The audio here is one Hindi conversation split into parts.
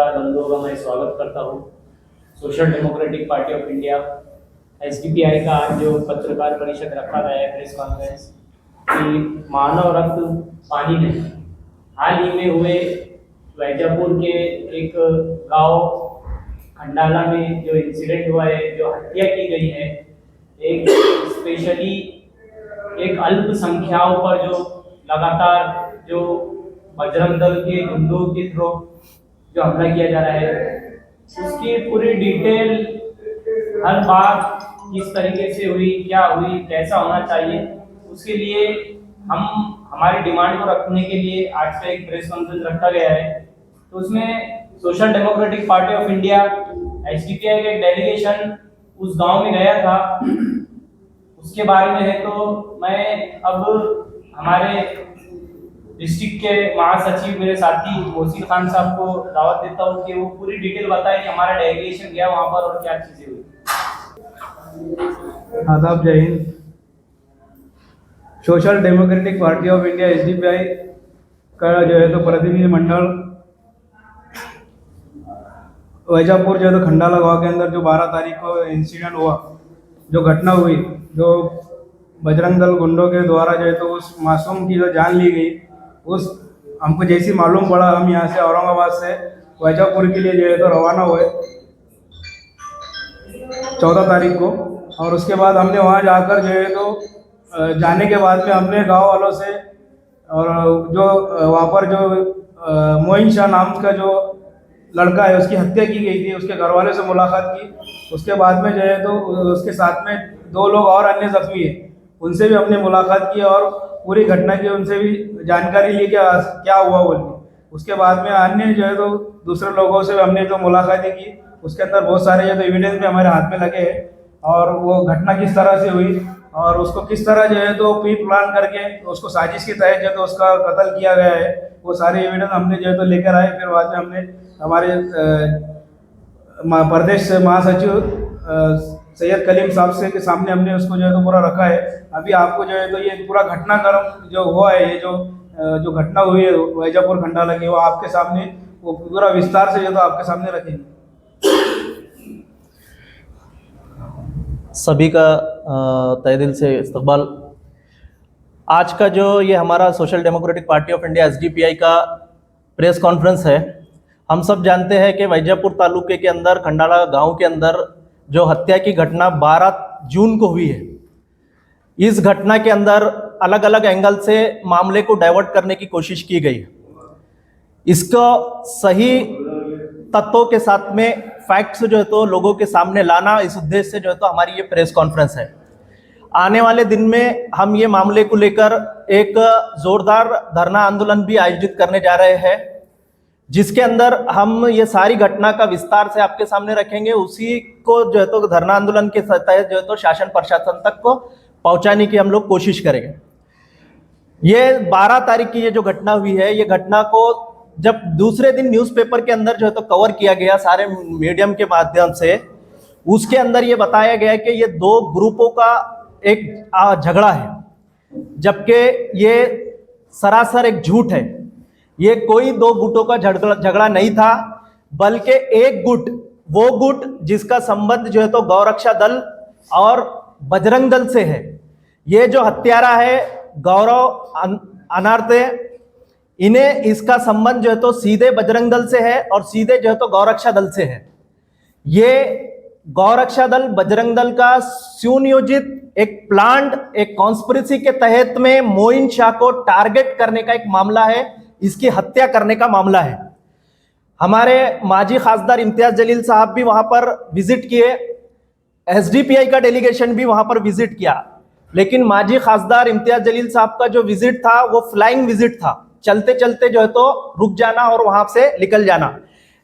पत्रकार बंधुओं का मैं स्वागत करता हूँ। Social democratic party of India SDPI का आज जो पत्रकार परिषद रखा गया है, प्रेस कॉन्फ्रेंस, कि मानव रक्त पानी नहीं। हाल ही में हुए वैजापुर के एक गांव खंडाला में जो इंसिडेंट हुआ है, जो हत्या की गई है, एक स्पेशली एक अल्पसंख्याओं पर जो लगातार जो बजरंग दल के गुंडों के थ्रू जो हमला किया जा रहा है, उसकी पूरी डिटेल, हर बात किस तरीके से हुई, क्या हुई, कैसा होना चाहिए, उसके लिए हम हमारी डिमांड को रखने के लिए आज का एक प्रेस कॉन्फ्रेंस रखा गया है। तो उसमें social democratic party of India SDPI का एक डेलीगेशन उस गांव में गया था। उसके बारे में है तो मैं अब हमारे डिस्ट्रिक्ट के महासचिव मेरे साथी मोहसिन खान साहब को दावत देता हूँ कि वो पूरी डिटेल बताएं कि हमारा डेलीगेशन गया वहाँ पर और क्या चीजें हुई। आदाब, जय Hind. Social democratic party of India SDPI का जो है तो प्रतिनिधि मंडल वैजापुर जो है तो खंडाला गाँव के अंदर जो 12 तारीख को इंसिडेंट हुआ, जो घटना हुई, जो बजरंग दल गुंडों के द्वारा जो है तो उस मासूम की जो जान ली गई, उस हमको जैसी मालूम पड़ा, हम यहाँ से औरंगाबाद से वैजापुर के लिए जो है तो रवाना हुए 14 तारीख को। और उसके बाद हमने वहाँ जाकर जो है तो जाने के बाद में हमने गांव वालों से और जो वहाँ पर जो मोइन शाह नाम का जो लड़का है, उसकी हत्या की गई थी, उसके घर वाले से मुलाकात की। उसके बाद में जो है तो उसके साथ में 2 लोग और अन्य जख्मी हैं, उनसे भी हमने मुलाकात की और पूरी घटना की उनसे भी जानकारी ली कि क्या हुआ बोल के। उसके बाद में अन्य जो है तो दूसरे लोगों से हमने जो मुलाकातें की, उसके अंदर बहुत सारे जो तो एविडेंस भी हमारे हाथ में लगे हैं और वो घटना किस तरह से हुई और उसको किस तरह जो है तो प्री प्लान करके उसको साजिश के तहत जो तो उसका कत्ल किया गया है, वो सारे एविडेंस हमने जो है तो लेकर आए। फिर बाद में हमने हमारे प्रदेश महासचिव सैयद कलीम साहब से के सामने हमने उसको जो है तो पूरा रखा है। अभी आपको जो है तो ये पूरा घटनाक्रम जो हुआ है, ये जो घटना हुई है वैजापुर खंडाला की, वो आपके सामने वो पूरा विस्तार से जो तो आपके सामने रखेंगे। सभी का तहे दिल से इस्तकबाल। आज का जो ये हमारा social democratic party of India SDPI का प्रेस कॉन्फ्रेंस है, हम सब जानते हैं कि वैजापुर तालुके के अंदर खंडाला गांव के अंदर जो हत्या की घटना 12 जून को हुई है, इस घटना के अंदर अलग अलग एंगल से मामले को डाइवर्ट करने की कोशिश की गई है। इसको सही तत्वों के साथ में फैक्ट्स जो है तो लोगों के सामने लाना, इस उद्देश्य से जो है तो हमारी ये प्रेस कॉन्फ्रेंस है। आने वाले दिन में हम ये मामले को लेकर एक जोरदार धरना आंदोलन भी आयोजित करने जा रहे हैं, जिसके अंदर हम ये सारी घटना का विस्तार से आपके सामने रखेंगे। उसी को जो है तो धरना आंदोलन के तहत जो है तो शासन प्रशासन तक को पहुंचाने की हम लोग कोशिश करेंगे। ये 12 तारीख की ये जो घटना हुई है, ये घटना को जब दूसरे दिन न्यूज़पेपर के अंदर जो है तो कवर किया गया सारे मीडियम के माध्यम से, उसके अंदर ये बताया गया कि ये 2 ग्रुपों का एक झगड़ा है, जबकि ये सरासर एक झूठ है। ये कोई 2 गुटों का झगड़ा नहीं था, बल्कि एक गुट, वो गुट जिसका संबंध जो है तो गौरक्षा दल और बजरंग दल से है। ये जो हत्यारा है गौरव अनारते, इन्हें इसका संबंध जो है तो सीधे बजरंग दल से है और सीधे जो है तो गौरक्षा दल से है। ये गौरक्षा दल बजरंग दल का सुनियोजित एक प्लान्ड, एक कॉन्स्पिरेसी के तहत में मोइन शाह को टारगेट करने का एक मामला है, इसकी हत्या करने का मामला है। हमारे माजी खासदार इम्तियाज जलील साहब भी वहां पर विजिट किए, एसडीपीआई का डेलीगेशन भी वहां पर विजिट किया, लेकिन माजी खासदार इम्तियाज जलील साहब का जो विजिट था वो फ्लाइंग विजिट था, चलते चलते जो है तो रुक जाना और वहां से निकल जाना।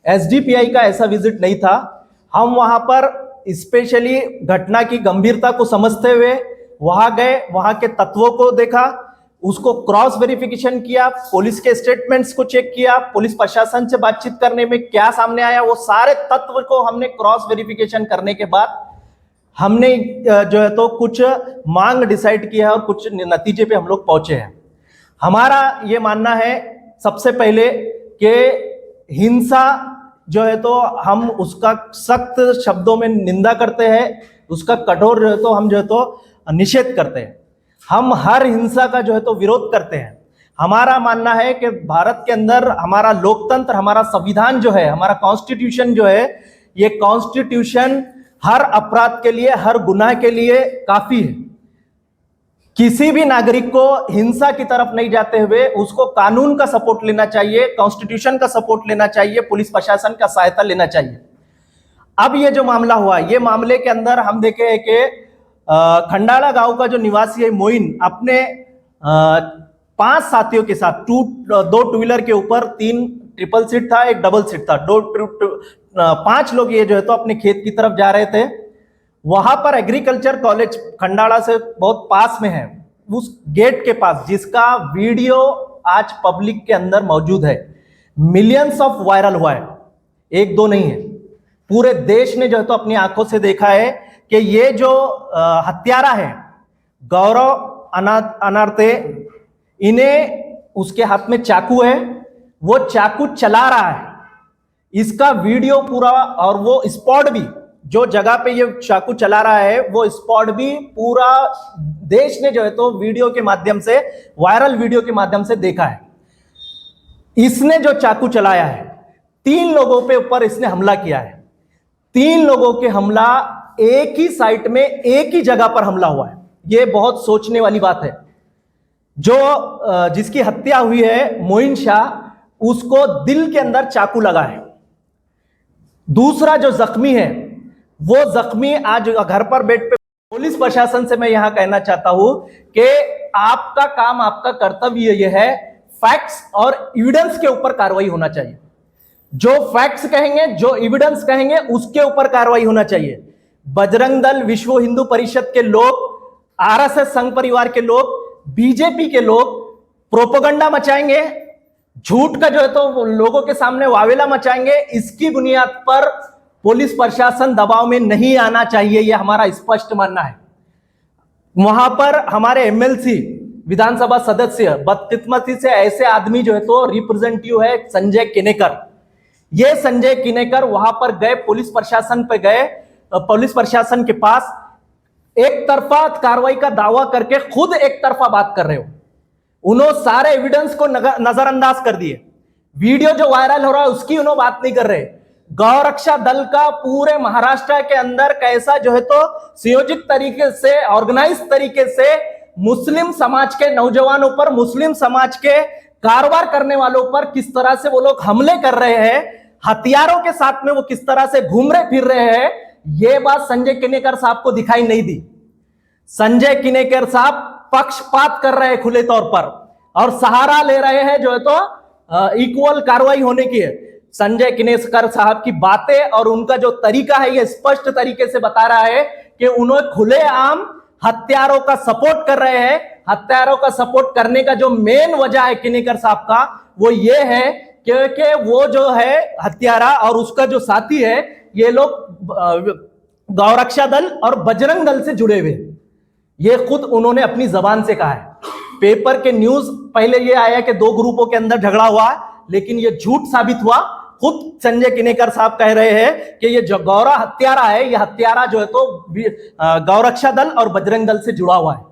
एसडीपीआई का ऐसा विजिट नहीं था। हम वहां पर स्पेशली घटना की गंभीरता को समझते हुए वहां गए, वहां के तत्वों को देखा, उसको क्रॉस वेरिफिकेशन किया, पुलिस के स्टेटमेंट्स को चेक किया, पुलिस प्रशासन से बातचीत करने में क्या सामने आया, वो सारे तत्व को हमने क्रॉस वेरिफिकेशन करने के बाद हमने जो है तो कुछ मांग डिसाइड किया है और कुछ नतीजे पे हम लोग पहुंचे हैं। हमारा ये मानना है सबसे पहले कि हिंसा जो है तो हम उसका सख्त शब्दों में निंदा करते हैं, उसका कठोर जो है तो हम जो है तो निषेध करते हैं। हम हर हिंसा का जो है तो विरोध करते हैं। हमारा मानना है कि भारत के अंदर हमारा लोकतंत्र, हमारा संविधान जो है, हमारा कॉन्स्टिट्यूशन जो है, ये कॉन्स्टिट्यूशन हर अपराध के लिए, हर गुनाह के लिए काफी है। किसी भी नागरिक को हिंसा की तरफ नहीं जाते हुए उसको कानून का सपोर्ट लेना चाहिए, कॉन्स्टिट्यूशन का सपोर्ट लेना चाहिए, पुलिस प्रशासन का सहायता लेना चाहिए। अब ये जो मामला हुआ, ये मामले के अंदर हम देखे हैं कि खंडाला गांव का जो निवासी है मोइन अपने 5 साथियों के साथ 2 टू व्हीलर के ऊपर 3 ट्रिपल सीट था, 1 डबल सीट था, 5 लोग ये जो है तो अपने खेत की तरफ जा रहे थे। वहां पर एग्रीकल्चर कॉलेज खंडाला से बहुत पास में है, उस गेट के पास, जिसका वीडियो आज पब्लिक के अंदर मौजूद है, मिलियंस ऑफ वायरल हुआ है, 1-2 नहीं है। पूरे देश ने जो है तो अपनी आंखों से देखा है कि ये जो हत्यारा है गौरव अनारते, इन्हें उसके हाथ में चाकू है, वो चाकू चला रहा है, इसका वीडियो पूरा, और वो स्पॉट भी, जो जगह पे ये चाकू चला रहा है वो स्पॉट भी पूरा देश ने जो है तो वीडियो के माध्यम से, वायरल वीडियो के माध्यम से देखा है। इसने जो चाकू चलाया है, 3 लोगों पे ऊपर इसने हमला किया है। 3 लोगों के हमला एक ही साइट में, एक ही जगह पर हमला हुआ है। ये बहुत सोचने वाली बात है। जो जिसकी हत्या हुई है मोइन शाह, उसको दिल के अंदर चाकू लगा है। दूसरा जो जख्मी है, वो जख्मी आज घर पर बेड पे। पुलिस प्रशासन से मैं यहां कहना चाहता हूं कि आपका काम, आपका कर्तव्य यह है, फैक्ट्स और एविडेंस के ऊपर कार्रवाई होना चाहिए। जो फैक्ट्स कहेंगे, जो एविडेंस कहेंगे, उसके ऊपर कार्रवाई होना चाहिए। बजरंग दल, विश्व हिंदू परिषद के लोग, आरएसएस संघ परिवार के लोग, बीजेपी के लोग प्रोपेगेंडा मचाएंगे, झूठ का जो है तो लोगों के सामने वावेला मचाएंगे। इसकी बुनियाद पर पुलिस प्रशासन दबाव में नहीं आना चाहिए, यह हमारा स्पष्ट मानना है। वहां पर हमारे एमएलसी, विधानसभा सदस्य, बदकिस्मती से ऐसे आदमी जो है तो रिप्रेजेंटेटिव है संजय किनेकर। ये संजय किनेकर वहां पर गए, पुलिस प्रशासन पे गए, पुलिस प्रशासन के पास एक तरफा कार्रवाई का दावा करके खुद एक तरफा बात कर रहे हो। उन्होंने सारे एविडेंस को नजरअंदाज कर दिए। वीडियो जो वायरल हो रहा है उसकी उन्होंने बात नहीं कर रहे। गौरक्षा दल का पूरे महाराष्ट्र के अंदर कैसा जो है तो संयोजित तरीके से, ऑर्गेनाइज तरीके से मुस्लिम समाज के नौजवानों पर, मुस्लिम समाज के कारोबार करने वालों पर किस तरह से वो लोग हमले कर रहे हैं, हथियारों के साथ में वो किस तरह से घूम रहे फिर रहे हैं, ये बात संजय किनेकर साहब को दिखाई नहीं दी। संजय किनेकर साहब पक्षपात कर रहे हैं खुले तौर पर, और सहारा ले रहे हैं जो है तो इक्वल कार्रवाई होने की है। संजय किनेकर साहब की बातें और उनका जो तरीका है, ये स्पष्ट तरीके से बता रहा है कि उन्होंने खुलेआम हत्यारों का सपोर्ट कर रहे हैं। हत्यारों का सपोर्ट करने का जो मेन वजह है किनेकर साहब का, वो ये है क्योंकि वो जो है हत्यारा और उसका जो साथी है, ये लोग गौरक्षा दल और बजरंग दल से जुड़े हुए। ये खुद उन्होंने अपनी जबान से कहा है। पेपर के न्यूज पहले ये आया कि 2 ग्रुपों के अंदर झगड़ा हुआ, लेकिन ये झूठ साबित हुआ। खुद संजय किनेकर साहब कह रहे हैं कि ये जो गौरा हत्यारा है, ये हत्यारा जो है तो गौरक्षा दल और बजरंग दल से जुड़ा हुआ है।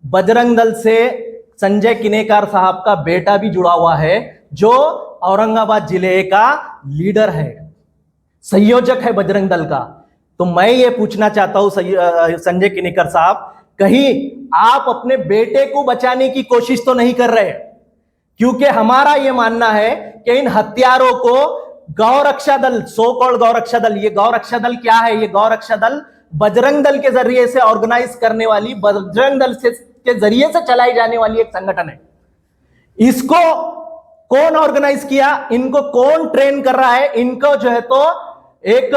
बजरंग दल से संजय किनेकर साहब का बेटा भी जुड़ा हुआ है, जो औरंगाबाद जिले का लीडर है, संयोजक है बजरंग दल का। तो मैं ये पूछना चाहता हूं संजय किनेकर साहब, कहीं आप अपने बेटे को बचाने की कोशिश तो नहीं कर रहे? क्योंकि हमारा यह मानना है कि इन हत्यारों को गौरक्षा दल, सो कॉल्ड गौरक्षा दल, ये गौरक्षा दल क्या है? ये गौरक्षा दल बजरंग दल के जरिए से ऑर्गेनाइज करने वाली, बजरंग दल के जरिए से चलाई जाने वाली एक संगठन है। इसको कौन ऑर्गेनाइज किया, इनको कौन ट्रेन कर रहा है? इनको जो है तो एक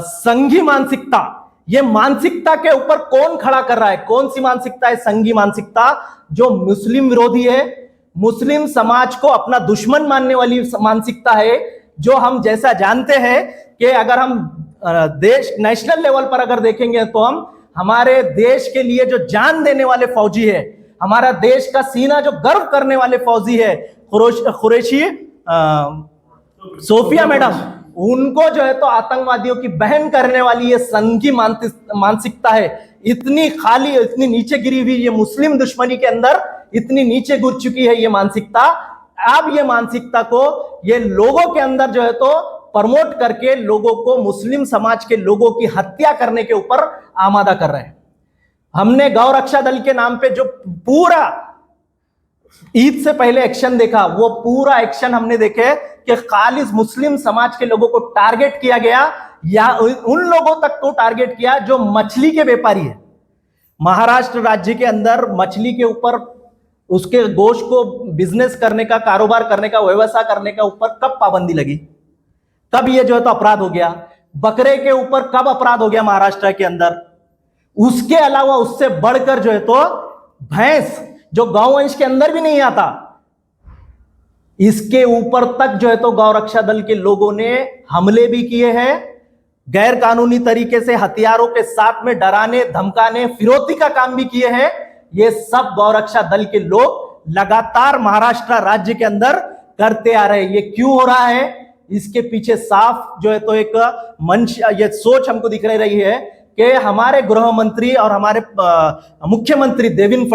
संघी मानसिकता, ये मानसिकता के ऊपर कौन खड़ा कर रहा है? कौन सी मानसिकता है? संघी मानसिकता, जो मुस्लिम विरोधी है, मुस्लिम समाज को अपना दुश्मन मानने वाली मानसिकता है। जो हम जैसा जानते हैं कि अगर हम देश नेशनल लेवल पर अगर देखेंगे तो हम हमारे देश के लिए जो जान देने वाले फौजी है, हमारा देश का सीना जो गर्व करने वाले फौजी है, कुरैशी सोफिया मैडम, उनको जो है तो आतंकवादियों की बहन करने वाली ये संघी मानसिकता है, इतनी खाली, इतनी नीचे गिरी हुई ये मुस्लिम दुश्मनी के अंदर इतनी नीचे गिर चुकी है ये मानसिकता। अब ये मानसिकता को ये लोगों के अंदर जो है तो प्रमोट करके लोगों को, मुस्लिम समाज के लोगों की हत्या करने के ऊपर आमादा कर रहे हैं। हमने गौ रक्षा दल के नाम पे जो पूरा ईद से पहले एक्शन देखा, वो पूरा एक्शन हमने देखे कि खालिस मुस्लिम समाज के लोगों को टारगेट किया गया, या उन लोगों तक को टारगेट किया जो मछली के व्यापारी है। महाराष्ट्र राज्य के अंदर मछली के ऊपर, उसके गोश्त को बिजनेस करने का, कारोबार करने का, व्यवसाय करने का ऊपर कब पाबंदी लगी, कब ये जो है तो अपराध हो गया? बकरे के ऊपर कब अपराध हो गया महाराष्ट्र के अंदर? उसके अलावा उससे बढ़कर जो है तो भैंस, जो गौवंश के अंदर भी नहीं आता, इसके ऊपर तक जो है तो गौ रक्षा दल के लोगों ने हमले भी किए हैं, गैर कानूनी तरीके से हथियारों के साथ में डराने, धमकाने, फिरौती का काम भी किए हैं। ये सब गौ रक्षा दल के लोग लगातार महाराष्ट्र राज्य के अंदर करते आ रहे हैं। ये क्यों हो रहा है? इसके पीछे साफ जो है तो एक मंच, ये सोच हमको दिख रही है कि हमारे गृह मंत्री और हमारे मुख्यमंत्री देवेंद्र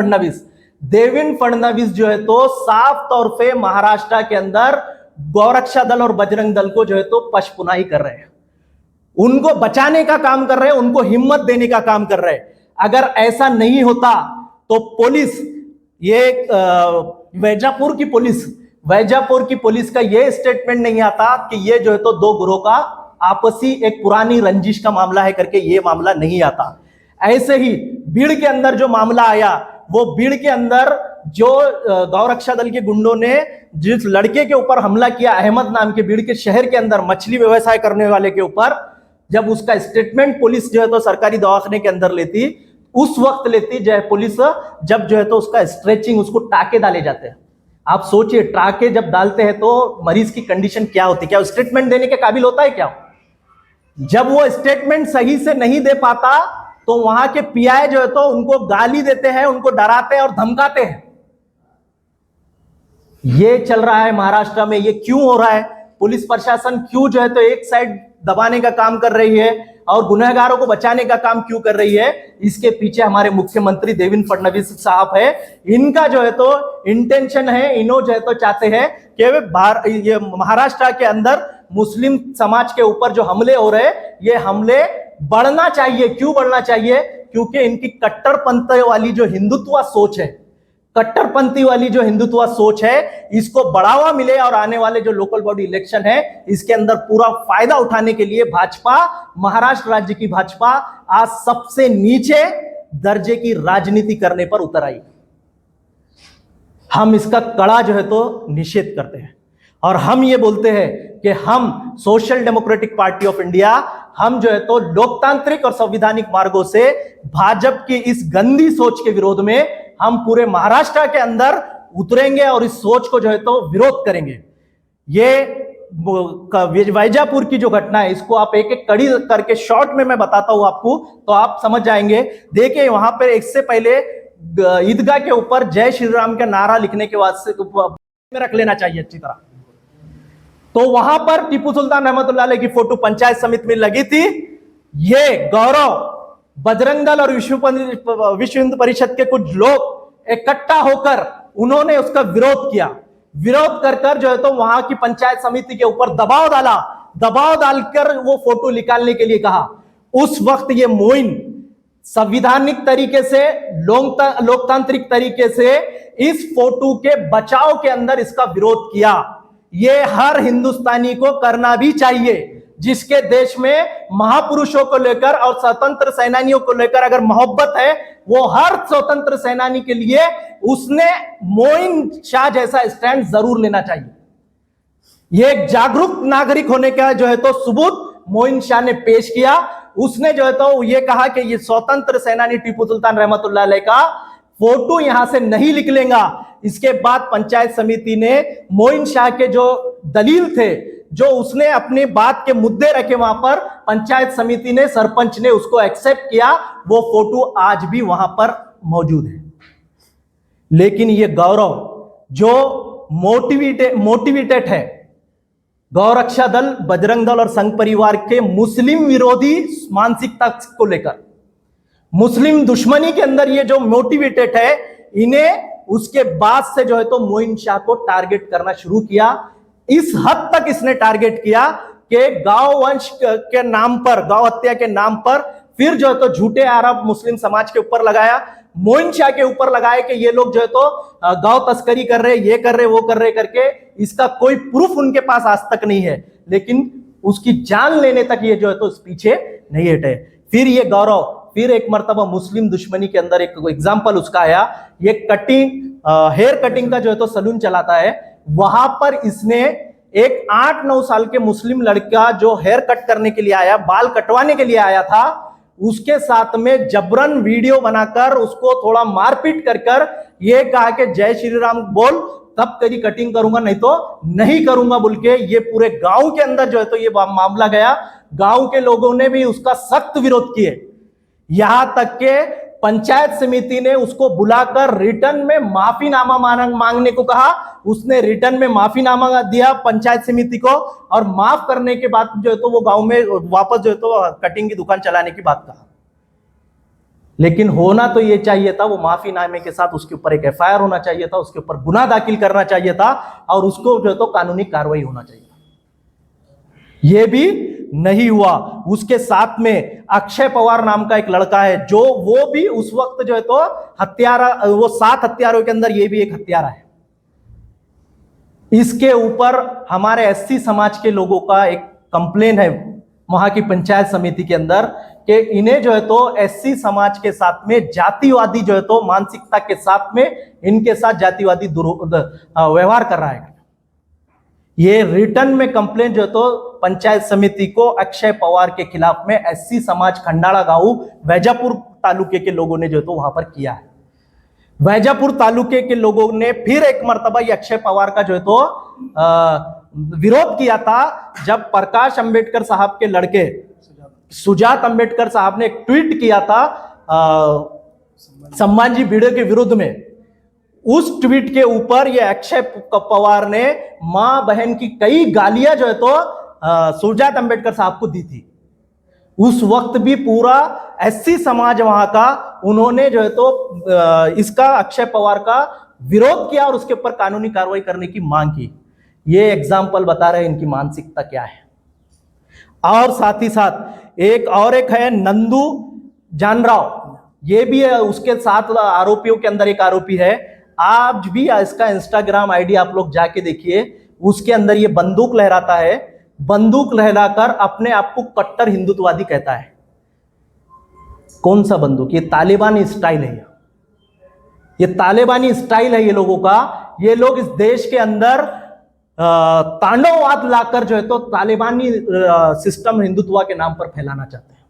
फडणवीस जो है तो साफ तौर पे महाराष्ट्र के अंदर गौरक्षा दल और बजरंग दल को जो है तो पशपुनाही कर रहे हैं, उनको बचाने का काम कर रहे हैं, उनको हिम्मत देने का काम कर रहे हैं। अगर ऐसा नहीं होता तो पुलिस, ये वैजापुर की पुलिस का ये स्टेटमेंट नहीं आता कि ये जो है तो दो गुरों का आपसी एक पुरानी रंजिश का मामला है करके ये मामला नहीं आता। ऐसे ही भीड़ के अंदर जो मामला आया, वो भीड़ के अंदर जो गौरक्षा दल के गुंडों ने जिस लड़के के ऊपर हमला किया, अहमद नाम के, भीड़ के शहर के अंदर मछली व्यवसाय करने वाले के ऊपर, जब उसका स्टेटमेंट पुलिस जो है तो सरकारी दवाखाने के अंदर लेती, उस वक्त लेती जब पुलिस, जब जो है तो उसका स्ट्रेचिंग, उसको टाके डाले जाते हैं। आप सोचिए, टाके जब डालते हैं तो मरीज की कंडीशन क्या होती है? क्या स्टेटमेंट देने के काबिल होता है क्या? जब वो स्टेटमेंट सही से नहीं दे पाता तो वहां के पीआई जो है तो उनको गाली देते हैं, उनको डराते हैं और धमकाते हैं। ये चल रहा है महाराष्ट्र में। ये क्यों हो रहा है? पुलिस प्रशासन क्यों जो है तो एक साइड दबाने का काम कर रही है और गुनहगारों को बचाने का काम क्यों कर रही है? इसके पीछे हमारे मुख्यमंत्री देवेंद्र फडणवीस साहब है। इनका जो है तो इंटेंशन है, इन्हों जो है तो चाहते हैं कि ये महाराष्ट्र के अंदर मुस्लिम समाज के ऊपर जो हमले हो रहे हैं, ये हमले बढ़ना चाहिए। क्यों बढ़ना चाहिए? क्योंकि इनकी कट्टरपंथी वाली जो हिंदुत्व सोच है, इसको बढ़ावा मिले और आने वाले जो लोकल बॉडी इलेक्शन है, इसके अंदर पूरा फायदा उठाने के लिए भाजपा, महाराष्ट्र राज्य की भाजपा आज सबसे नीचे दर्जे की राजनीति करने पर उतर आई। हम इसका कड़ा जो है तो निषेध करते हैं और हम ये बोलते हैं कि हम social democratic party of India, हम जो है तो लोकतांत्रिक और संवैधानिक मार्गों से भाजपा की इस गंदी सोच के विरोध में हम पूरे महाराष्ट्र के अंदर उतरेंगे और इस सोच को जो है तो विरोध करेंगे। ये वैजापुर की जो घटना है, इसको आप एक एक कड़ी करके शॉर्ट में मैं बताता हूं आपको, तो आप समझ जाएंगे। देखिए, वहां पर इससे पहले ईदगाह के ऊपर जय श्री राम का नारा लिखने के बाद से में रख लेना चाहिए अच्छी तरह। तो वहां पर टीपू सुल्तान रहमतुल्लाह अलैह की फोटो पंचायत समिति में लगी थी। ये गौरव, बजरंग दल और विश्व हिंदू परिषद के कुछ लोग इकट्ठा होकर उन्होंने उसका विरोध किया। विरोध कर जो है तो वहां की पंचायत समिति के ऊपर दबाव डालकर वो फोटो निकालने के लिए कहा। उस वक्त ये मोइन संविधानिक तरीके से, लोकतांत्रिक तरीके से इस फोटो के बचाव के अंदर इसका विरोध किया। ये हर हिंदुस्तानी को करना भी चाहिए, जिसके देश में महापुरुषों को लेकर और स्वतंत्र सेनानियों को लेकर अगर मोहब्बत है, वो हर स्वतंत्र सेनानी के लिए उसने मोइन शाह जैसा स्टैंड जरूर लेना चाहिए। ये एक जागरूक नागरिक होने का जो है तो सबूत मोइन शाह ने पेश किया। उसने जो है तो ये कहा कि ये स्वतंत्र सेनानी टीपू सुल्तान रहमतुल्लाह अलैह का फोटो यहां से नहीं निकलेगा। इसके बाद पंचायत समिति ने मोइन शाह के जो दलील थे, जो उसने अपने बात के मुद्दे रखे, वहां पर पंचायत समिति ने, सरपंच ने उसको एक्सेप्ट किया। वो फोटो आज भी वहां पर मौजूद है। लेकिन ये गौरव जो मोटिवेटेड है, गौरक्षा दल, बजरंग दल और संघ परिवार के मुस्लिम विरोधी मानसिकता को लेकर, मुस्लिम दुश्मनी के अंदर ये जो मोटिवेटेड है, इन्हें उसके बाद से जो है तो मोइन शाह को टारगेट करना शुरू किया। इस हद तक इसने टारगेट किया कि गांव वंश के नाम पर, गांव हत्या के नाम पर फिर जो है तो झूठे आरोप मुस्लिम समाज के ऊपर लगाया, मोइन शाह के ऊपर लगाए कि ये लोग जो है तो गांव तस्करी कर रहे, ये कर रहे, वो कर रहे करके। इसका कोई प्रूफ उनके पास आज तक नहीं है, लेकिन उसकी जान लेने तक ये जो है तो इस पीछे नहीं हटे। फिर ये गौरव फिर एक मर्तबा मुस्लिम दुश्मनी के अंदर एक एग्जाम्पल उसका आया, ये कटिंग, हेयर कटिंग का जो है तो सलून चलाता है। वहां पर इसने एक 8-9 साल के मुस्लिम लड़का जो हेयर कट करने के लिए आया, बाल कटवाने के लिए आया था, उसके साथ में जबरन वीडियो बनाकर उसको थोड़ा मारपीट कर कर ये कहा कि जय श्री राम बोल, तब तेरी कटिंग करूंगा, नहीं तो नहीं करूंगा बोल के ये पूरे गांव के अंदर जो है तो ये मामला गया। गांव के लोगों ने भी उसका सख्त विरोध किए, यहां तक के पंचायत समिति ने उसको बुलाकर रिटर्न में माफीनामा मांगने को कहा। उसने रिटर्न में माफीनामा दिया पंचायत समिति को, और माफ करने के बाद जो है तो वो गांव में वापस जो है तो कटिंग की दुकान चलाने की बात कहा। लेकिन होना तो ये चाहिए था, वो माफीनामे के साथ उसके ऊपर एक एफआईआर होना चाहिए था, उसके ऊपर गुनाह दाखिल करना चाहिए था, और उसको जो है तो कानूनी कार्रवाई होना चाहिए था। यह भी नहीं हुआ। उसके साथ में अक्षय पवार नाम का एक लड़का है, जो वो भी उस वक्त जो है तो हत्यारा, वो 7 हत्यारों के अंदर ये भी एक हत्यारा है। इसके ऊपर हमारे एससी समाज के लोगों का एक कंप्लेन है वहां की पंचायत समिति के अंदर कि इन्हें जो है तो एससी समाज के साथ में जातिवादी जो है तो मानसिकता के साथ में इनके साथ जातिवादी व्यवहार कर रहा है। ये रिटर्न में कंप्लेन जो है तो पंचायत समिति को अक्षय पवार के खिलाफ में एससी समाज खंडाला गांव वैजापुर तालुके के लोगों ने जो है तो वहां पर किया है। वैजापुर तालुके के लोगों ने फिर एक मर्तबा ये अक्षय पवार का जो है तो विरोध किया था, जब प्रकाश अंबेडकर साहब के लड़के सुजात अंबेडकर साहब ने एक ट्वीट किया था सम्मानजी भिड़े के विरुद्ध में। उस ट्वीट के ऊपर ये अक्षय पवार ने मां बहन की कई गालियां जो है तो सुजात अंबेडकर साहब को दी थी। उस वक्त भी पूरा एससी समाज वहां का, उन्होंने जो है तो इसका अक्षय पवार का विरोध किया और उसके ऊपर कानूनी कार्रवाई करने की मांग की। ये एग्जाम्पल बता रहे हैं इनकी मानसिकता क्या है। और साथ ही साथ एक है नंदू जानराव, ये भी है उसके साथ आरोपियों के अंदर एक आरोपी है। आज भी इसका इंस्टाग्राम आईडी आप लोग जाके देखिए, उसके अंदर ये बंदूक लहराता है, बंदूक लहराकर अपने आप को कट्टर हिंदुत्ववादी कहता है। कौन सा बंदूक? ये तालिबानी स्टाइल है, ये तालिबानी स्टाइल है ये लोगों का। ये लोग इस देश के अंदर तांडववाद लाकर जो है तो तालिबानी सिस्टम हिंदुत्व के नाम पर फैलाना चाहते हैं।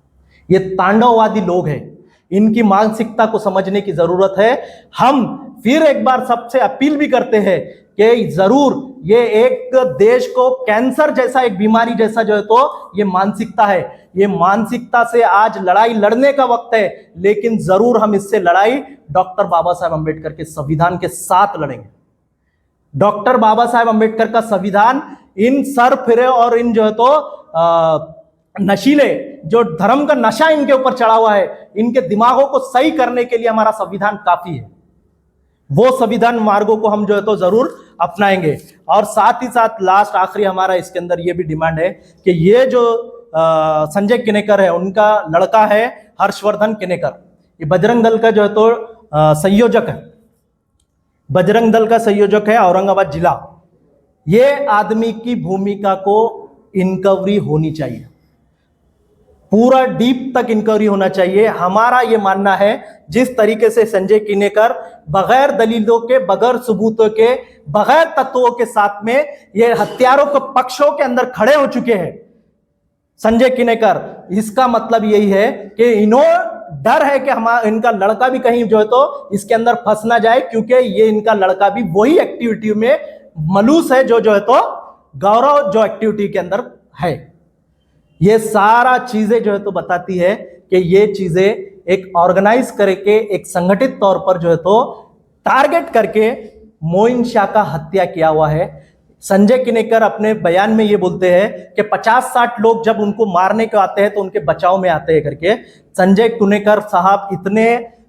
ये तांडववादी लोग हैं, इनकी मानसिकता को समझने की जरूरत है। हम फिर एक बार सबसे अपील भी करते हैं कि जरूर ये एक देश को कैंसर जैसा एक बीमारी जैसा जो है तो ये मानसिकता है, ये मानसिकता से आज लड़ाई लड़ने का वक्त है। लेकिन जरूर हम इससे लड़ाई डॉक्टर बाबा साहेब अंबेडकर के संविधान के साथ लड़ेंगे। डॉक्टर बाबा साहेब अंबेडकर का संविधान इन सरफिरे और इन जो है तो नशीले जो धर्म का नशा इनके ऊपर चढ़ा हुआ है, इनके दिमागों को सही करने के लिए हमारा संविधान काफी है। वो संविधान मार्गों को हम जो है तो जरूर अपनाएंगे। और साथ ही साथ लास्ट आखिरी हमारा इसके अंदर ये भी डिमांड है कि ये जो संजय किनेकर है, उनका लड़का है हर्षवर्धन किनेकर, ये बजरंग दल का जो है तो संयोजक है, बजरंग दल का संयोजक है औरंगाबाद जिला। ये आदमी की भूमिका को इंक्वायरी होनी चाहिए, पूरा डीप तक इंक्वायरी होना चाहिए। हमारा यह मानना है जिस तरीके से संजय किनेकर बगैर दलीलों के, बगैर सबूतों के, बगैर तत्वों के साथ में ये हत्यारों के पक्षों के अंदर खड़े हो चुके हैं संजय किनेकर, इसका मतलब यही है कि इन्हों डर है कि इनका लड़का भी कहीं जो है तो इसके अंदर फंस ना जाए, क्योंकि ये इनका लड़का भी वही एक्टिविटी में मलूस है जो है तो गौरव जो एक्टिविटी के अंदर है। ये सारा चीजें जो है तो बताती है कि ये चीजें एक ऑर्गेनाइज करके एक संगठित तौर पर जो है तो टारगेट करके मोइन शाह का हत्या किया हुआ है। संजय किनेकर अपने बयान में ये बोलते हैं कि 50-60 लोग जब उनको मारने को आते हैं तो उनके बचाव में आते हैं करके। संजय किनेकर साहब इतने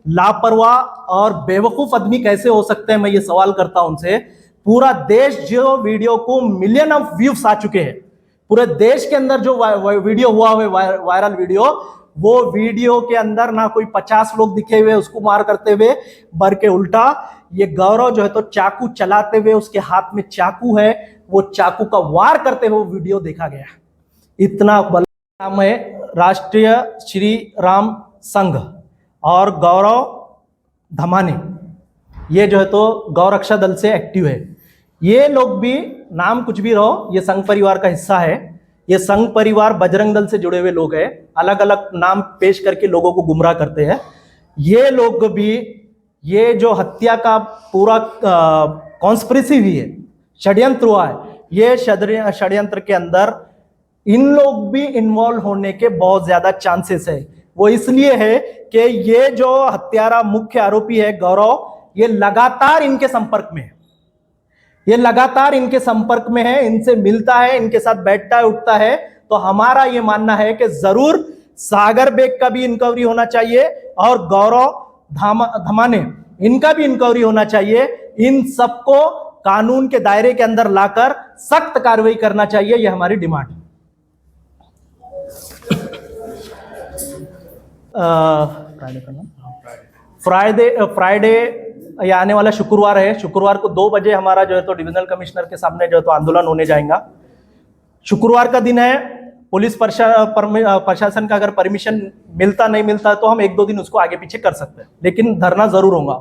लापरवाह और बेवकूफ आदमी कैसे हो सकते हैं, मैं ये सवाल करता हूं उनसे। पूरा देश जो वीडियो को मिलियन ऑफ व्यूज आ चुके हैं, पूरे देश के अंदर जो वीडियो हुआ है वायरल वीडियो, वो वीडियो के अंदर ना कोई 50 लोग दिखे हुए उसको मार करते हुए, बल्कि उल्टा ये गौरव जो है तो चाकू चलाते हुए, उसके हाथ में चाकू है, वो चाकू का वार करते हुए वीडियो देखा गया। इतना नाम है राष्ट्रीय श्री राम संघ और गौरव धमाने, ये जो है तो गौरक्षा दल से एक्टिव है। ये लोग भी, नाम कुछ भी रहो, ये संघ परिवार का हिस्सा है। ये संघ परिवार बजरंग दल से जुड़े हुए लोग हैं, अलग अलग नाम पेश करके लोगों को गुमराह करते हैं। ये लोग भी, ये जो हत्या का पूरा कॉन्स्पिरेसी हुई है, षड्यंत्र हुआ है, ये षड्यंत्र के अंदर इन लोग भी इन्वॉल्व होने के बहुत ज्यादा चांसेस है। वो इसलिए है कि ये जो हत्यारा मुख्य आरोपी है गौरव, ये लगातार इनके संपर्क में है, ये लगातार इनके संपर्क में है, इनसे मिलता है, इनके साथ बैठता है, उठता है। तो हमारा ये मानना है कि जरूर सागर बेग का भी इंक्वायरी होना चाहिए और गौरव धमाने इनका भी इंक्वायरी होना चाहिए। इन सबको कानून के दायरे के अंदर लाकर सख्त कार्रवाई करना चाहिए, यह हमारी डिमांड है। फ्राइडे ये आने वाला शुक्रवार है। शुक्रवार को 2 बजे हमारा जो है तो डिविजनल कमिश्नर के सामने जो है तो आंदोलन होने जाएगा। शुक्रवार का दिन है। पुलिस प्रशासन का अगर परमिशन मिलता नहीं मिलता तो हम 1-2 दिन उसको आगे पीछे कर सकते हैं, लेकिन धरना जरूर होगा।